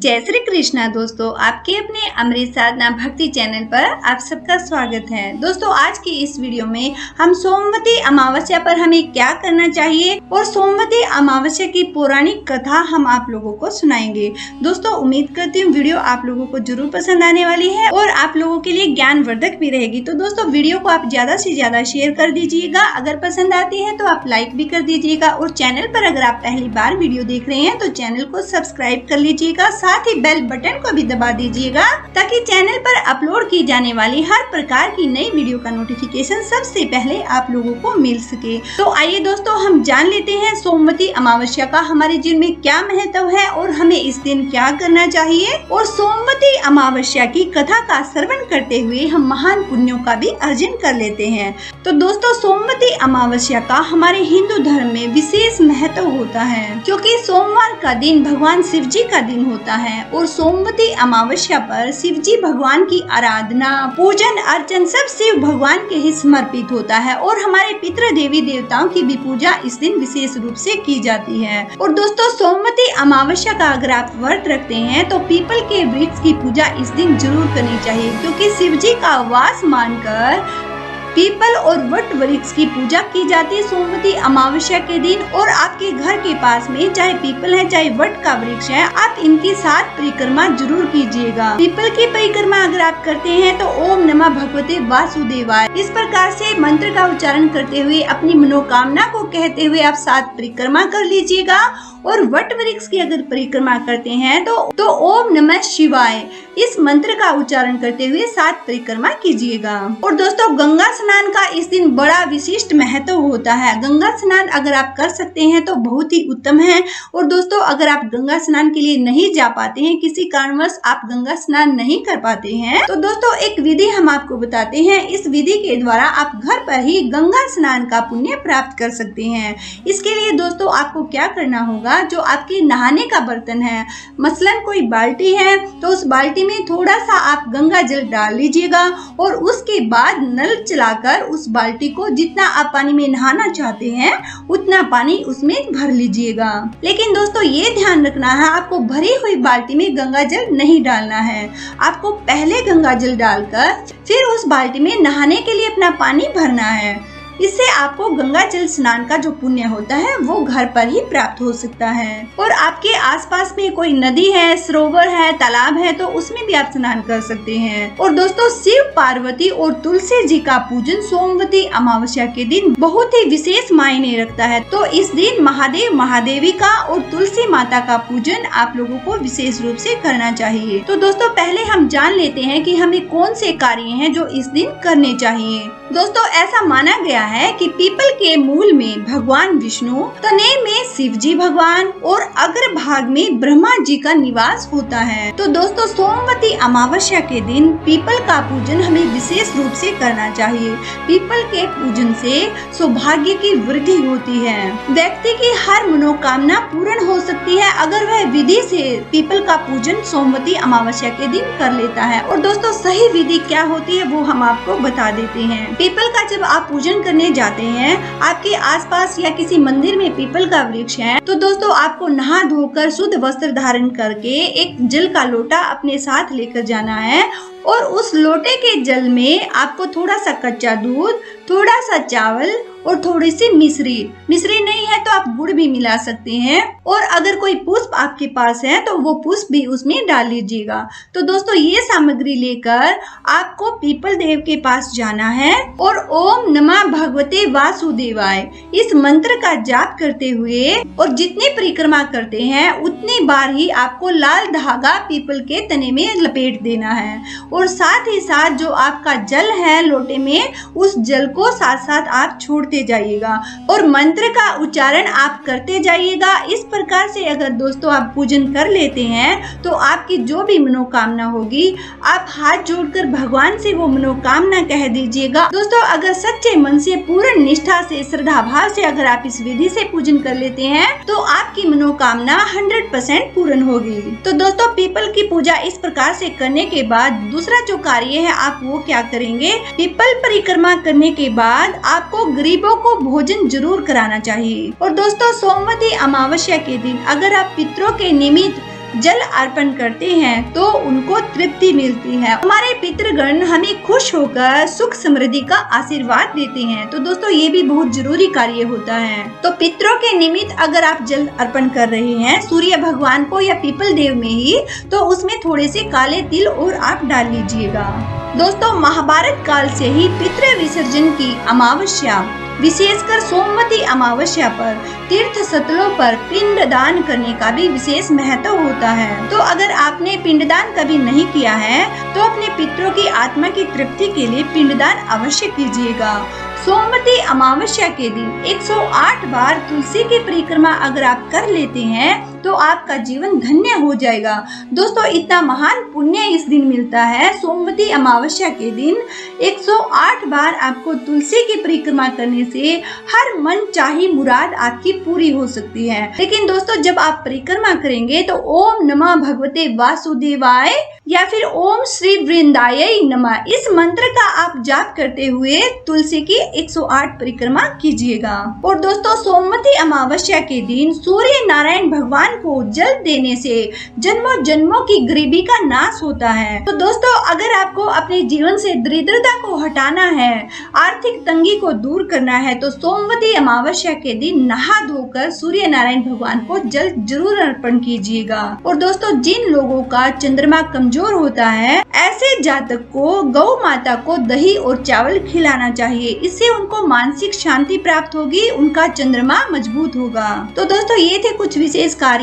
जय श्री कृष्णा। दोस्तों, आपके अपने अमृत साधना भक्ति चैनल पर आप सबका स्वागत है। दोस्तों, आज की इस वीडियो में हम सोमवती अमावस्या पर हमें क्या करना चाहिए और सोमवती अमावस्या की पौराणिक कथा हम आप लोगों को सुनाएंगे। दोस्तों, उम्मीद करती हूँ वीडियो आप लोगों को जरूर पसंद आने वाली है और आप लोगों के लिए ज्ञानवर्धक भी रहेगी। तो दोस्तों, वीडियो को आप ज्यादा से ज्यादा शेयर कर दीजिएगा। अगर पसंद आती है तो आप लाइक भी कर दीजिएगा और चैनल पर अगर आप पहली बार वीडियो देख रहे हैं तो चैनल को सब्सक्राइब कर लीजिएगा, साथ ही बेल बटन को भी दबा दीजिएगा ताकि चैनल पर अपलोड की जाने वाली हर प्रकार की नई वीडियो का नोटिफिकेशन सबसे पहले आप लोगों को मिल सके। तो आइए दोस्तों, हम जान लेते हैं सोमवती अमावस्या का हमारे जीवन में क्या महत्व है और हमें इस दिन क्या करना चाहिए। और सोमवती अमावस्या की कथा का श्रवण करते हुए हम महान पुण्यों का भी अर्जन कर लेते हैं। तो दोस्तों, सोमवती अमावस्या का हमारे हिंदू धर्म में विशेष महत्व होता है क्योंकि सोमवार का दिन भगवान शिव जी का दिन होता है और सोमवती अमावस्या पर शिव जी भगवान की आराधना, पूजन अर्चन सब शिव भगवान के ही समर्पित होता है और हमारे पितृ देवी देवताओं की भी पूजा इस दिन विशेष रूप से की जाती है। और दोस्तों, सोमवती अमावस्या का अगर आप व्रत रखते हैं तो पीपल के वृक्ष की पूजा इस दिन जरूर करनी चाहिए क्योंकि शिव जी का वास मानकर पीपल और वट वृक्ष की पूजा की जाती है सोमवती अमावस्या के दिन। और आपके घर के पास में चाहे पीपल है चाहे वट का वृक्ष है, आप इनकी 7 परिक्रमा जरूर कीजिएगा। पीपल की परिक्रमा अगर आप करते हैं तो ओम नमः भगवते वासुदेवाय इस प्रकार से मंत्र का उच्चारण करते हुए अपनी मनोकामना को कहते हुए आप 7 परिक्रमा कर लीजिएगा। और वट वृक्ष की अगर परिक्रमा करते हैं तो ओम नमः शिवाय इस मंत्र का उच्चारण करते हुए 7 परिक्रमा कीजिएगा। और दोस्तों, गंगा स्नान का इस दिन बड़ा विशिष्ट महत्व होता है। गंगा स्नान अगर आप कर सकते हैं तो बहुत ही उत्तम है। और दोस्तों, अगर आप गंगा स्नान के लिए नहीं जा पाते हैं, किसी कारणवश आप गंगा स्नान नहीं कर पाते हैं, तो दोस्तों एक विधि हम आपको बताते हैं। इस विधि के द्वारा आप घर पर ही गंगा स्नान का पुण्य प्राप्त कर सकते हैं। इसके लिए दोस्तों आपको क्या करना होगा, जो आपके नहाने का बर्तन है, मसलन कोई बाल्टी है तो उस बाल्टी में थोड़ा सा आप गंगा जल डाल लीजिएगा और उसके बाद नल चलाकर उस बाल्टी को जितना आप पानी में नहाना चाहते हैं उतना पानी उसमें भर लीजिएगा। लेकिन दोस्तों ये ध्यान रखना है, आपको भरी हुई बाल्टी में गंगा जल नहीं डालना है। आपको पहले गंगा जल डालकर फिर उस बाल्टी में नहाने के लिए अपना पानी भरना है। इससे आपको गंगा जल स्नान का जो पुण्य होता है वो घर पर ही प्राप्त हो सकता है। और आपके आसपास में कोई नदी है, सरोवर है, तालाब है तो उसमें भी आप स्नान कर सकते हैं। और दोस्तों, शिव पार्वती और तुलसी जी का पूजन सोमवती अमावस्या के दिन बहुत ही विशेष मायने रखता है। तो इस दिन महादेव महादेवी का और तुलसी माता का पूजन आप लोगों को विशेष रूप से करना चाहिए। तो दोस्तों, पहले हम जान लेते हैं कि हमें कौन से कार्य हैं जो इस दिन करने चाहिए। दोस्तों, ऐसा माना गया है कि पीपल के मूल में भगवान विष्णु, तने में शिव जी भगवान और अग्र भाग में ब्रह्मा जी का निवास होता है। तो दोस्तों, सोमवती अमावस्या के दिन पीपल का पूजन हमें विशेष रूप से करना चाहिए। पीपल के पूजन से सौभाग्य की वृद्धि होती है। व्यक्ति की हर मनोकामना पूर्ण हो सकती है अगर वह विधि से पीपल का पूजन सोमवती अमावस्या के दिन कर लेता है। और दोस्तों, सही विधि क्या होती है वो हम आपको बता देते हैं। पीपल का जब आप पूजन करने जाते हैं, आपके आसपास या किसी मंदिर में पीपल का वृक्ष है, तो दोस्तों आपको नहा धोकर शुद्ध वस्त्र धारण करके एक जल का लोटा अपने साथ लेकर जाना है। और उस लोटे के जल में आपको थोड़ा सा कच्चा दूध, थोड़ा सा चावल और थोड़ी सी मिश्री नहीं है तो आप गुड़ भी मिला सकते हैं। और अगर कोई पुष्प आपके पास है तो वो पुष्प भी उसमें डाल लीजिएगा। तो दोस्तों, ये सामग्री लेकर आपको पीपल देव के पास जाना है और ओम नमः भगवते वासुदेवाय इस मंत्र का जाप करते हुए और जितनी परिक्रमा करते हैं उतनी बार ही आपको लाल धागा पीपल के तने में लपेट देना है। और साथ ही साथ जो आपका जल है लोटे में, उस जल को साथ साथ आप छोड़ते जाइएगा और मंत्र का उच्चारण आप करते जाइएगा। इस प्रकार से अगर दोस्तों आप पूजन कर लेते हैं तो आपकी जो भी मनोकामना होगी आप हाथ जोड़कर भगवान से वो मनोकामना कह दीजिएगा। दोस्तों, अगर सच्चे मन से पूर्ण निष्ठा से श्रद्धा भाव से अगर आप इस विधि से पूजन कर लेते हैं तो आपकी मनोकामना 100% पूर्ण होगी। तो दोस्तों, पीपल की पूजा इस प्रकार से करने के बाद दूसरा जो कार्य है आप वो क्या करेंगे, पीपल परिक्रमा करने के बाद आपको गरीबों को भोजन जरूर कराना चाहिए। और दोस्तों, सोमवती अमावस्या के दिन अगर आप पितरों के निमित्त जल अर्पण करते हैं तो उनको तृप्ति मिलती है। हमारे पितृगण हमें खुश होकर सुख समृद्धि का आशीर्वाद देते हैं। तो दोस्तों ये भी बहुत जरूरी कार्य होता है। तो पितरों के निमित्त अगर आप जल अर्पण कर रहे हैं सूर्य भगवान को या पीपल देव में ही, तो उसमें थोड़े से काले तिल और आप डाल लीजिएगा। दोस्तों महाभारत काल से ही पितृ विसर्जन की अमावस्या, विशेषकर सोमवती अमावस्या पर तीर्थ स्थलों पर पिंडदान करने का भी विशेष महत्व होता है। तो अगर आपने पिंडदान कभी नहीं किया है तो अपने पितरों की आत्मा की तृप्ति के लिए पिंडदान अवश्य कीजिएगा। सोमवती अमावस्या के दिन 108 बार तुलसी की परिक्रमा अगर आप कर लेते हैं तो आपका जीवन धन्य हो जाएगा। दोस्तों इतना महान पुण्य इस दिन मिलता है। सोमवती अमावस्या के दिन 108 बार आपको तुलसी की परिक्रमा करने से हर मन चाही मुराद आपकी पूरी हो सकती है। लेकिन दोस्तों जब आप परिक्रमा करेंगे तो ओम नमः भगवते वासुदेवाय या फिर ओम श्री वृंदाय नमः इस मंत्र का आप जाप करते हुए तुलसी की 108 परिक्रमा कीजिएगा। और दोस्तों सोमवती अमावस्या के दिन सूर्य नारायण भगवान को जल देने से जन्मों जन्मों की गरीबी का नाश होता है। तो दोस्तों अगर आपको अपने जीवन से दरिद्रता को हटाना है, आर्थिक तंगी को दूर करना है, तो सोमवती अमावस्या के दिन नहा धोकर सूर्य नारायण भगवान को जल जरूर अर्पण कीजिएगा। और दोस्तों जिन लोगों का चंद्रमा कमजोर होता है ऐसे जातक को गौ माता को दही और चावल खिलाना चाहिए। इससे उनको मानसिक शांति प्राप्त होगी, उनका चंद्रमा मजबूत होगा। तो दोस्तों ये थे कुछ विशेष कार्य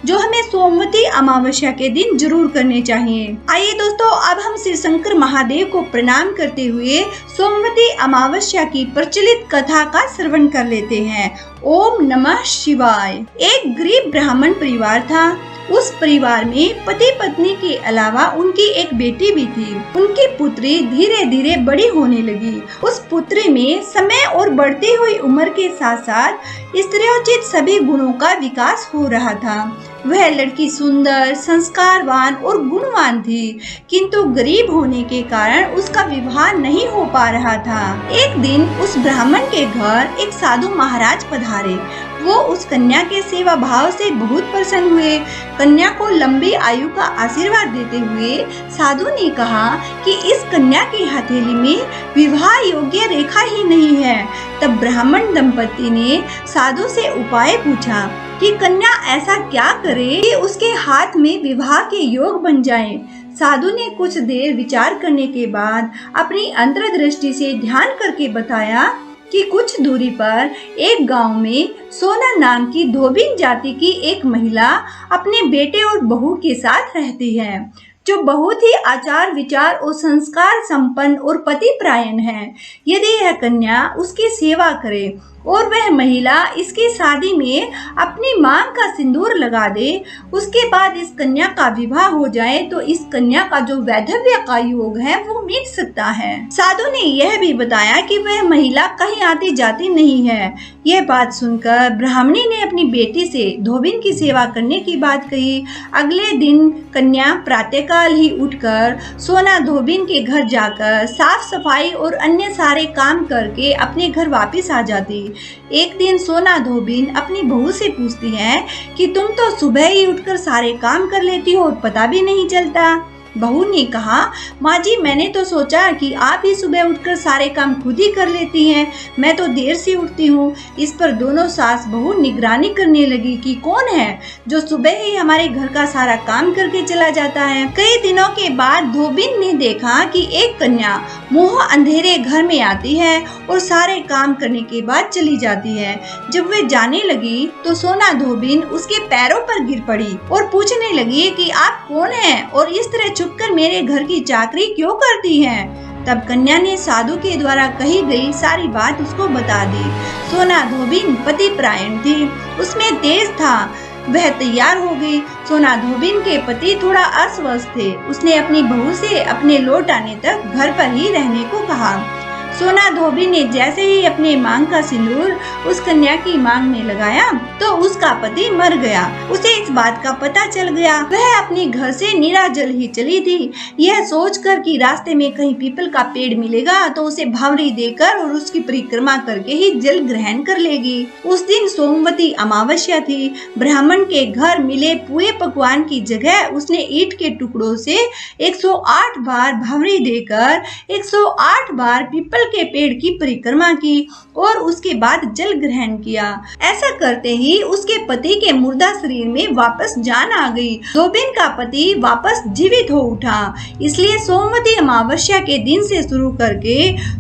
जो हमें सोमवती अमावस्या के दिन जरूर करने चाहिए। आइए दोस्तों अब हम श्री शंकर महादेव को प्रणाम करते हुए सोमवती अमावस्या की प्रचलित कथा का श्रवण कर लेते हैं। ओम नमः शिवाय। एक गरीब ब्राह्मण परिवार था। उस परिवार में पति पत्नी के अलावा उनकी एक बेटी भी थी। उनकी पुत्री धीरे धीरे बड़ी होने लगी। उस पुत्री में समय और बढ़ती हुई उम्र के साथ साथ स्त्रियोचित सभी गुणों का विकास हो रहा था। वह लड़की सुंदर, संस्कारवान और गुणवान थी, किंतु गरीब होने के कारण उसका विवाह नहीं हो पा रहा था। एक दिन उस ब्राह्मण के घर एक साधु महाराज पधारे। वो उस कन्या के सेवा भाव से बहुत प्रसन्न हुए। कन्या को लंबी आयु का आशीर्वाद देते हुए साधु ने कहा कि इस कन्या की हथेली में विवाह योग्य रेखा ही नहीं है। तब ब्राह्मण दंपति ने साधु से उपाय पूछा कि कन्या ऐसा क्या करे कि उसके हाथ में विवाह के योग बन जाए। साधु ने कुछ देर विचार करने के बाद अपनी अंतर्दृष्टि से ध्यान करके बताया कि कुछ दूरी पर एक गांव में सोना नाम की धोबिन जाति की एक महिला अपने बेटे और बहू के साथ रहती है, जो बहुत ही आचार विचार और संस्कार संपन्न और पतिपरायण है। यदि यह कन्या उसकी सेवा करे और वह महिला इसकी शादी में अपनी मांग का सिंदूर लगा दे, उसके बाद इस कन्या का विवाह हो जाए तो इस कन्या का जो वैधव्य का योग है वो मिट सकता है। साधु ने यह भी बताया कि वह महिला कहीं आती जाती नहीं है। यह बात सुनकर ब्राह्मणी ने अपनी बेटी से धोबिन की सेवा करने की बात कही। अगले दिन कन्या प्रातःकाल ही उठकर सोना धोबिन के घर जाकर साफ सफाई और अन्य सारे काम करके अपने घर वापस आ जाती। एक दिन सोना धोबिन अपनी बहू से पूछती है कि तुम तो सुबह ही उठकर सारे काम कर लेती हो और पता भी नहीं चलता। बहू ने कहा, माँ जी मैंने तो सोचा कि आप ही सुबह उठकर सारे काम खुद ही कर लेती हैं, मैं तो देर से उठती हूँ। इस पर दोनों सास बहू निगरानी करने लगी कि कौन है जो सुबह ही हमारे घर का सारा काम करके चला जाता है। कई दिनों के बाद धोबिन ने देखा कि एक कन्या मुँह अंधेरे घर में आती है और सारे काम करने के बाद चली जाती है। जब वे जाने लगी तो सोना धोबिन उसके पैरों पर गिर पड़ी और पूछने लगी कि आप कौन हैं और इस तरह छुपकर मेरे घर की चाकरी क्यों करती हैं। तब कन्या ने साधु के द्वारा कही गई सारी बात उसको बता दी। सोना धोबिन पतिपरायण थी, उसमें तेज था। वह तैयार हो गई। सोना धोबिन के पति थोड़ा अस्वस्थ थे। उसने अपनी बहू से अपने लौट आने तक घर पर ही रहने को कहा। सोना धोबी ने जैसे ही अपने मांग का सिंदूर उस कन्या की मांग में लगाया तो उसका पति मर गया। उसे इस बात का पता चल गया। वह अपने घर से निराजल ही चली थी, यह सोचकर कि रास्ते में कहीं पीपल का पेड़ मिलेगा तो उसे भंवरी देकर और उसकी परिक्रमा करके ही जल ग्रहण कर लेगी। उस दिन सोमवती अमावस्या थी। ब्राह्मण के घर मिले पूरे पकवान की जगह उसने ईंट के टुकड़ों से 108 बार भंवरी देकर 108 बार पीपल के पेड़ की परिक्रमा की और उसके बाद जल ग्रहण किया। ऐसा करते ही उसके पति के मुर्दा शरीर में वापस जान आ गई। धोबिन का पति वापस जीवित हो उठा। इसलिए सोमवती अमावस्या के दिन से शुरू करके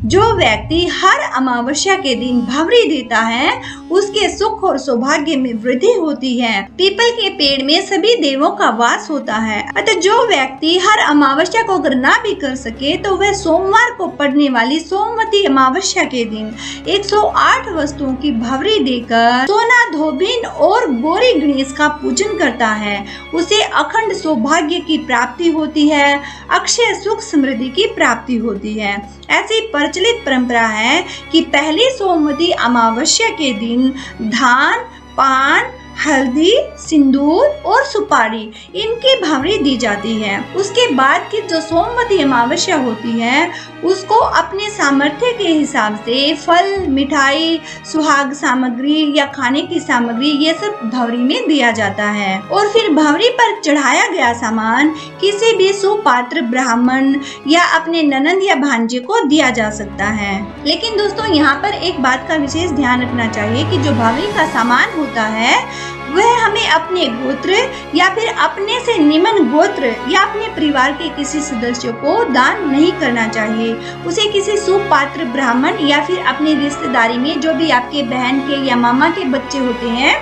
जो व्यक्ति हर अमावस्या के दिन भंवरी देता है उसके सुख और सौभाग्य में वृद्धि होती है। पीपल के पेड़ में सभी देवों का वास होता है। अतः जो व्यक्ति हर अमावस्या को अगर ना भी कर सके तो वह सोमवार को पड़ने वाली सोमवती अमावस्या के दिन 108 वस्तुओं की भंवरी देकर सोना धोबिन और गौरी गणेश का पूजन करता है। उसे अखंड सौभाग्य की प्राप्ति होती है, अक्षय सुख समृद्धि की प्राप्ति होती है। ऐसी प्रचलित परंपरा है कि पहली सोमवती अमावस्या के दिन धान, पान, हल्दी, सिंदूर और सुपारी इनकी भंवरी दी जाती है। उसके बाद की जो सोमवती अमावस्या होती है उसको अपने सामर्थ्य के हिसाब से फल, मिठाई, सुहाग सामग्री या खाने की सामग्री ये सब भंवरी में दिया जाता है और फिर भंवरी पर चढ़ाया गया सामान किसी भी सुपात्र ब्राह्मण या अपने ननंद या भांजे को दिया जा सकता है। लेकिन दोस्तों यहाँ पर एक बात का विशेष ध्यान रखना चाहिए कि जो भंवरी का सामान होता है वह हमें अपने गोत्र या फिर अपने से निम्न गोत्र या अपने परिवार के किसी सदस्य को दान नहीं करना चाहिए। उसे किसी सुपात्र ब्राह्मण या फिर अपनी रिश्तेदारी में जो भी आपके बहन के या मामा के बच्चे होते हैं,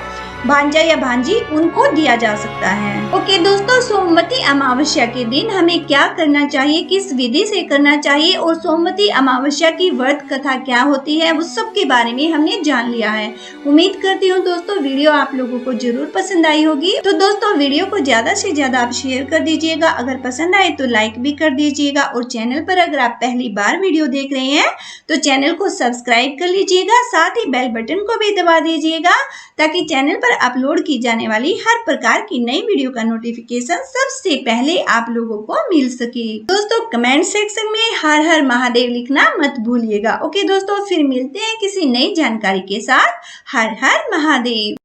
भांजा या भांजी, उनको दिया जा सकता है। ओके दोस्तों, सोमवती अमावस्या के दिन हमें क्या करना चाहिए, किस विधि से करना चाहिए और सोमवती अमावस्या की व्रत कथा क्या होती है उस सब के बारे में हमने जान लिया है। उम्मीद करती हूँ दोस्तों वीडियो आप लोगों को जरूर पसंद आई होगी। तो दोस्तों वीडियो को ज्यादा से ज्यादा आप शेयर कर दीजिएगा, अगर पसंद आए तो लाइक भी कर दीजिएगा और चैनल पर अगर आप पहली बार वीडियो देख रहे हैं तो चैनल को सब्सक्राइब कर लीजिएगा, साथ ही बेल बटन को भी दबा दीजिएगा ताकि चैनल पर अपलोड की जाने वाली हर प्रकार की नई वीडियो का नोटिफिकेशन सबसे पहले आप लोगों को मिल सके। दोस्तों कमेंट सेक्शन में हर हर महादेव लिखना मत भूलिएगा। ओके दोस्तों, फिर मिलते हैं किसी नई जानकारी के साथ। हर हर महादेव।